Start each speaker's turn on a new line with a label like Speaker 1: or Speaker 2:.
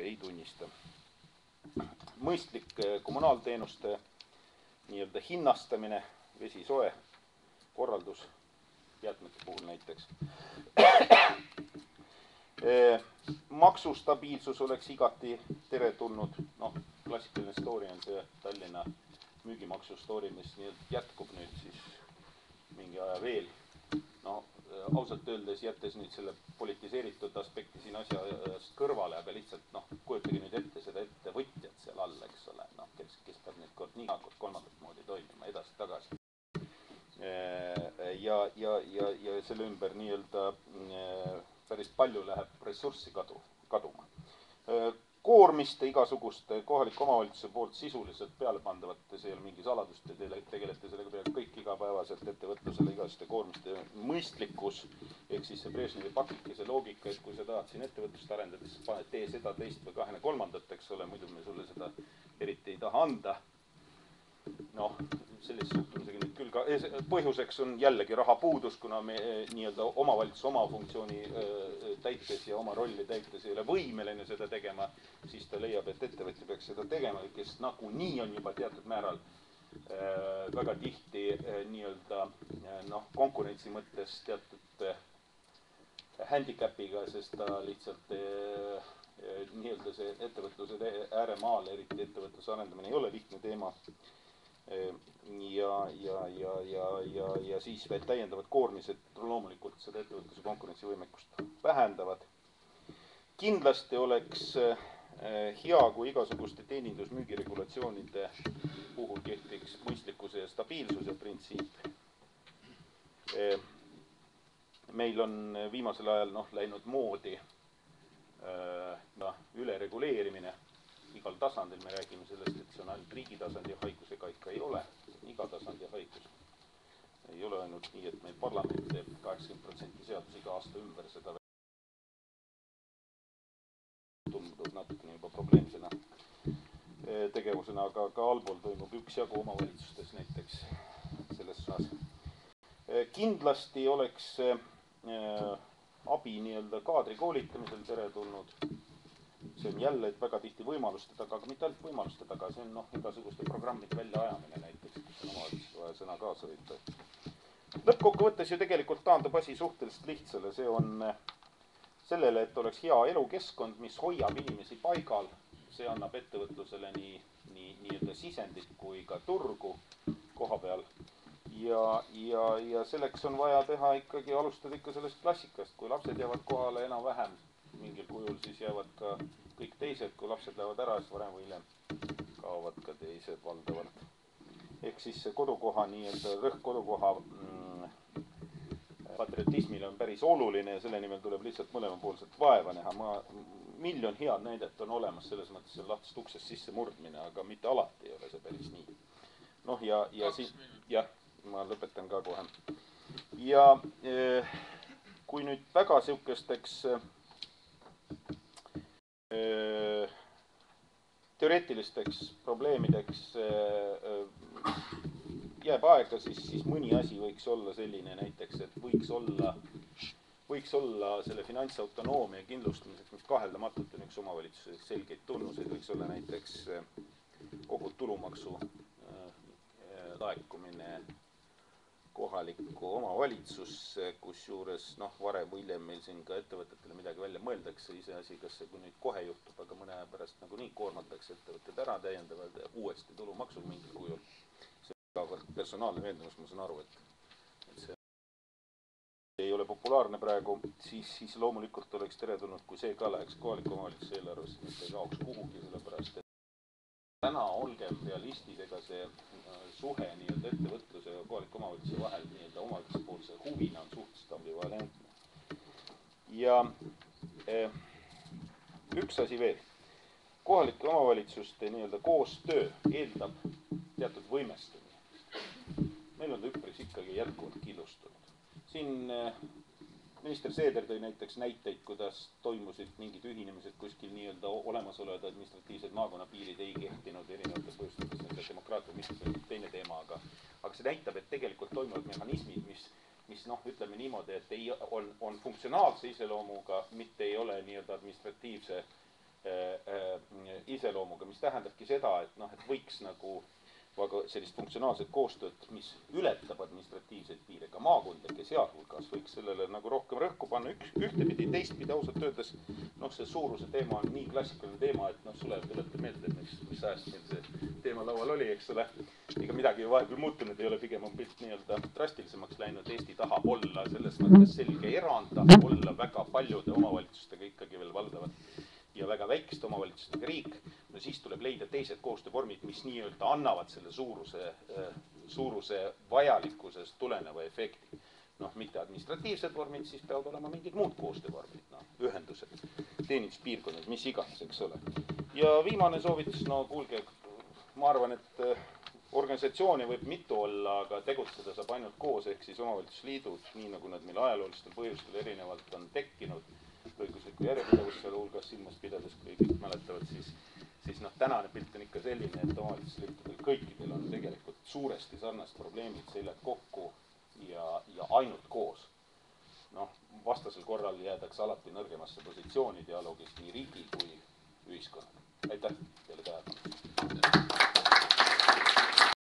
Speaker 1: ei tunnista. Mõistlik kommunaalteenuste nii-öelda hinnastamine, vesi, soe, korraldus, jäätmete puhul näiteks. Maksustabiilsus oleks igati teretulnud. Noh, klassikaline story on see Tallinna müügimaksu story, mis jätkub nüüd siis mingi aja veel. No, ausalt öeldes jättes nüüd selle politiseeritud aspekti siin asjast kõrvale, aga lihtsalt kujutage nüüd ette seda ettevõtjat seal all, eks ole, kes peab nüüd kord nii kord kolmandat moodi toimima edasi-tagasi. Ja selle ümber nii-öelda päris palju läheb ressurssi kaduma. Koormiste igasuguste kohaliku omavalitsuse poolt sisuliselt peale pandavate, see ei ole mingi saladus, te tegelete sellega peale kõik igapäevaselt ettevõtlusele igasuguste koormiste mõistlikkus, ehk siis see Brežnevi pakikese loogika, et kui sa tahad siin ettevõtlust arendada, siis tee seda teist või kahene kolmandat, eks ole, muidu me sulle seda eriti ei taha anda. Noh, sellise suhtumisega nüüd küll ka põhjuseks on jällegi rahapuudus, kuna me nii-öelda omavalitsus oma funktsiooni täites ja oma rolli täites ei ole võimeline seda tegema, siis ta leiab, et ettevõtja peaks seda tegema, kes nagunii on juba teatud määral väga tihti nii-öelda konkurentsi mõttes teatud handicapiga, sest ta lihtsalt nii-öelda see ettevõtluse ääremaal, eriti ettevõtluse arendamine ei ole lihtne teema. Ja siis veel täiendavad koormised loomulikult seda ettevõtluse konkurentsivõimekust vähendavad. Kindlasti oleks hea, kui igasuguste teenindusmüügiregulatsioonide puhul kehtiks mõistlikkuse ja stabiilsuse printsiip. Meil on viimasel ajal läinud moodi ülereguleerimine. Igal tasandil me räägime sellest, et see on ainult riigi tasandi haigus, ega ikka ei ole. See on iga tasandi haigus. Ei ole ainult nii, et meil parlament teeb 80% seadus iga aasta ümber seda tundub natukene juba probleemsena tegevusena, aga ka allpool toimub üksjagu omavalitsustes näiteks selles suunas. Kindlasti oleks abi nii-öelda kaadri koolitamisel teretulnud. See on jälle väga tihti võimaluste taga, aga mitte ainult võimaluste taga, see on igasuguste programmide väljaajamine näiteks, kus on omavalitsus vaja sõna kaasa võtta. Lõppkokkuvõttes ju tegelikult taandub asi suhteliselt lihtsale, see on sellele, et oleks hea elukeskkond, mis hoiab inimesi paigal, see annab ettevõtlusele nii-öelda sisendit kui ka turgu koha peal. Ja selleks on vaja teha ikkagi, alustada ikka sellest klassikast, kui lapsed jäävad kohale enam-vähem mingil kujul, siis jäävad ka kõik teised, kui lapsed lähevad ära, siis varem või hiljem kaovad ka teised valdavalt. Ehk siis see kodukoha nii-öelda rõhk kodukoha patriotismile on päris oluline ja selle nimel tuleb lihtsalt mõlemapoolselt vaeva näha. Miljon head näidet on olemas, selles mõttes see lahtist uksest sisse murdmine, aga mitte alati ei ole see päris nii. Noh ja siin, jah, ma lõpetan ka kohe. Ja kui nüüd väga sihukesteks teoreetilisteks probleemideks jääb aega, siis mõni asi võiks olla selline näiteks, et võiks olla selle finantsautonoomia kindlustamiseks, mis kaheldamatult on üks omavalitsuse selgeid tunnuseid, võiks olla näiteks kogu tulumaksu laekumine kohalikku omavalitsusse, kus juures varem või hiljem meil siin ka ettevõtetele midagi välja mõeldakse, iseasi, kas see kui nüüd kohe juhtub, aga mõne aja pärast nagunii koormatakse ettevõtted ära täiendavalt uuesti tulumaksu mingil kujul. See on personaalne veendumus, ma saan aru, et see ei ole populaarne praegu, siis loomulikult oleks teretulnud, kui see ka läheks kohaliku omavalitsuse eelarvesse, mitte ei kaoks kuhugi, sellepärast et täna olgem realistid, ega see suhe nii-öelda ettevõtluse ja kohaliku omavalitsuse vahel nii-öelda omavalitsuspoolse huvina on suhteliselt ambivalentne. Ja üks asi veel. Kohalike omavalitsuste nii-öelda koostöö eeldab teatud võimestumine. Meil on ta üpris ikkagi jätkuvalt killustunud. Siin minister Seeder tõi näiteks näiteid, kuidas toimusid mingid ühinemised kuskil nii-öelda olemasolevad administratiivsed maakonnapiirid ei kehtinud erinevatel põhjustel, see demokraatia on teine teema, aga see näitab, et tegelikult toimuvad mehhanismid, mis ütleme niimoodi, et on funktsionaalse iseloomuga, mitte ei ole nii-öelda administratiivse iseloomuga, mis tähendabki seda, et noh, et võiks nagu väga sellist funktsionaalset koostööd, mis ületab administratiivseid piire, ka maakondlikke sealhulgas, võiks sellele nagu rohkem rõhku panna ühtepidi, teistpidi ausalt öeldes. Noh, see suuruse teema on nii klassikaline teema, et noh, Sulev tuletab meelde, et mis ajast meil see teema laual oli, eks ole. Ega midagi ju vahepeal muutunud ei ole, pigem on pilt nii-öelda drastilisemaks läinud. Eesti tahab olla selles mõttes selge erand, tahab olla väga paljude omavalitsustega ikkagi veel valdavalt ja väga väikeste omavalitsustega riik. No siis tuleb leida teised koostöövormid, mis nii-öelda annavad selle suuruse vajalikkusest tuleneva efekti. Noh, mitte administratiivsed vormid, siis peavad olema mingid muud koostöövormid, noh, ühendused, teeninduspiirkonnad, mis iganes, eks ole. Ja viimane soovitus, no kuulge, ma arvan, et organisatsioone võib mitu olla, aga tegutseda saab ainult koos, ehk siis omavalitsusliidud, nii nagu nad meil ajaloolistel põhjustel erinevalt on tekkinud, õigusliku järjepidevus seal hulgas silmas pidades, kui kõik mäletavad, siis noh, tänane pilt on ikka selline, et omavalitsusliitudel kõikidel on tegelikult suuresti sarnased probleemid, seljad kokku ja ainult koos. Noh, vastasel korral jäädakse alati nõrgemasse positsiooni dialoogis nii